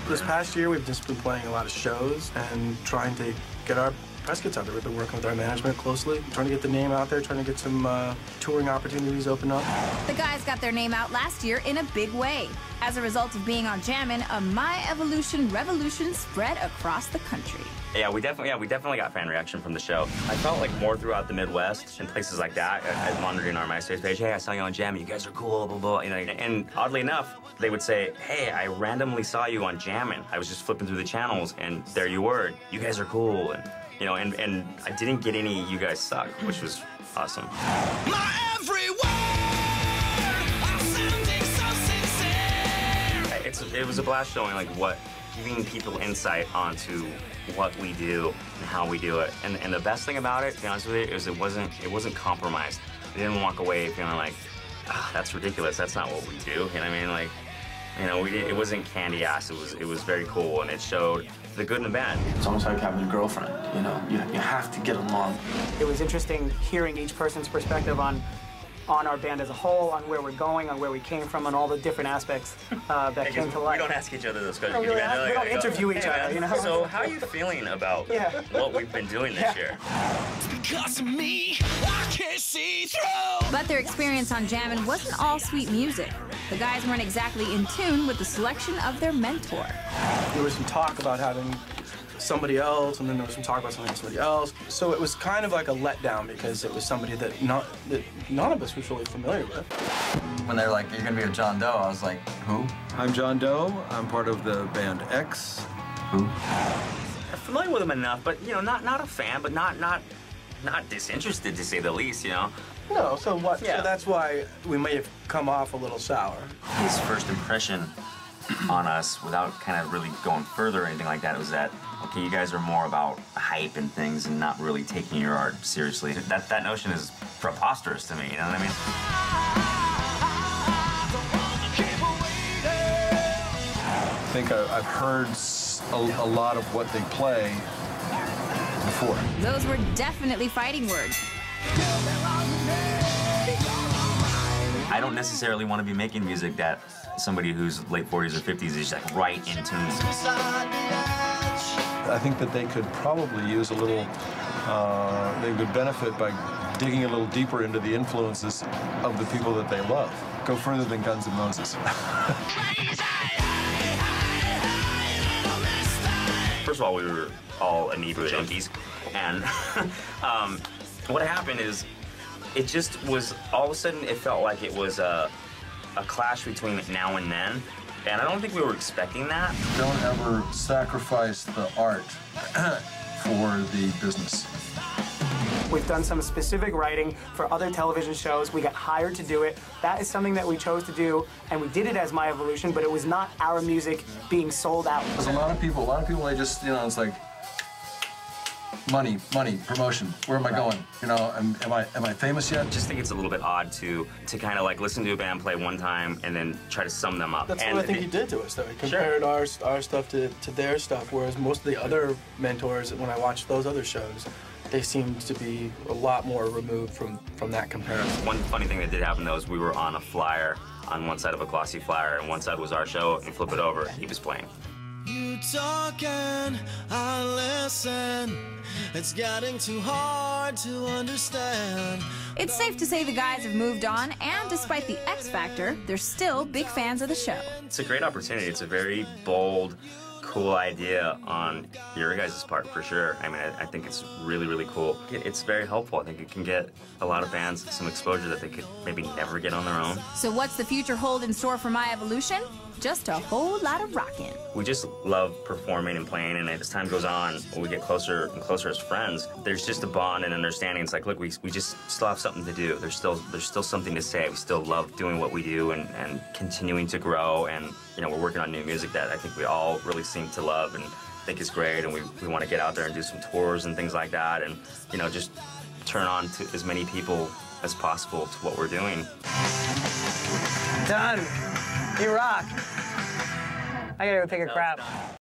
This past year, we've just been playing a lot of shows and trying to get our press kits out there. We've been working with our management closely, trying to get the name out there, trying to get some touring opportunities open up. The guys got their name out last year in a big way. As a result of being on Jammin, a My Evolution revolution spread across the country. Yeah, we definitely got fan reaction from the show. I felt like more throughout the Midwest and places like that. I was monitoring our MySpace page. Hey, I saw you on Jammin. You guys are cool, blah, blah, you know. And oddly enough, they would say, hey, I randomly saw you on Jammin. I was just flipping through the channels, and there you were. You guys are cool. And, you know, and I didn't get any you guys suck, which was awesome. My every word, I'm sounding so sincere. It was a blast showing, like, giving people insight onto what we do and how we do it. And the best thing about it, to be honest with you, is it wasn't compromised. We didn't walk away feeling like, oh, that's ridiculous, that's not what we do. You know what I mean? Like, you know, it wasn't candy ass, it was very cool, and it showed the good and the bad. It's almost like having a girlfriend, you know? You have to get along. It was interesting hearing each person's perspective on our band as a whole, on where we're going, on where we came from, on all the different aspects that came to life. We don't ask each other those questions. We don't interview each other, you know? So how are you feeling about what we've been doing this year? Because of me, I can't see through. But their experience on Jammin wasn't all sweet music. The guys weren't exactly in tune with the selection of their mentor. There was some talk about having somebody else, and then there was some talk about somebody else. So it was kind of like a letdown because it was somebody that none of us was really familiar with. When they're like, you're gonna be with John Doe, I was like, who? I'm John Doe. I'm part of the band X. Who? I'm familiar with him enough, but you know, not a fan, but not disinterested to say the least, you know. No, so what? Yeah. So that's why we may have come off a little sour. His first impression on us, without kind of really going further or anything like that, was that, okay, you guys are more about hype and things and not really taking your art seriously. That notion is preposterous to me, you know what I mean? I think I've heard a lot of what they play before. Those were definitely fighting words. I don't necessarily want to be making music that somebody who's late 40s or 50s is like right in tune. I think that they could probably use a little, they would benefit by digging a little deeper into the influences of the people that they love. Go further than Guns N' Moses. First of all, we were all inebriate junkies, and what happened is, it just was, all of a sudden, it felt like it was a clash between now and then, and I don't think we were expecting that. Don't ever sacrifice the art for the business. We've done some specific writing for other television shows. We got hired to do it. That is something that we chose to do, and we did it as My Evolution, but it was not our music being sold out. There's a lot of people, they just, you know, it's like, money, promotion. Where am I going? You know, am I famous yet? I just think it's a little bit odd to kind of like listen to a band play one time and then try to sum them up. That's what I think he did to us, though. He compared our stuff to their stuff, whereas most of the other mentors, when I watched those other shows, they seemed to be a lot more removed from that comparison. One funny thing that did happen, though, is we were on a flyer, on one side of a glossy flyer, and one side was our show, and flip it over, he was playing. You talk and I listen. It's getting too hard to understand. It's safe to say the guys have moved on, and despite the X Factor, they're still big fans of the show. It's a great opportunity. It's a very bold, cool idea on your guys' part, for sure. I mean, I think it's really, really cool. It's very helpful. I think it can get a lot of fans some exposure that they could maybe never get on their own. So what's the future hold in store for My Evolution? Just a whole lot of rockin'. We just love performing and playing, and as time goes on, when we get closer and closer as friends, there's just a bond and understanding. It's like, look, we just still have something to do. There's still something to say. We still love doing what we do and continuing to grow, and you know, we're working on new music that I think we all really seem to love and think is great, and we want to get out there and do some tours and things like that, and you know, just turn on to as many people as possible to what we're doing. Done. You rock. I gotta go take a crap.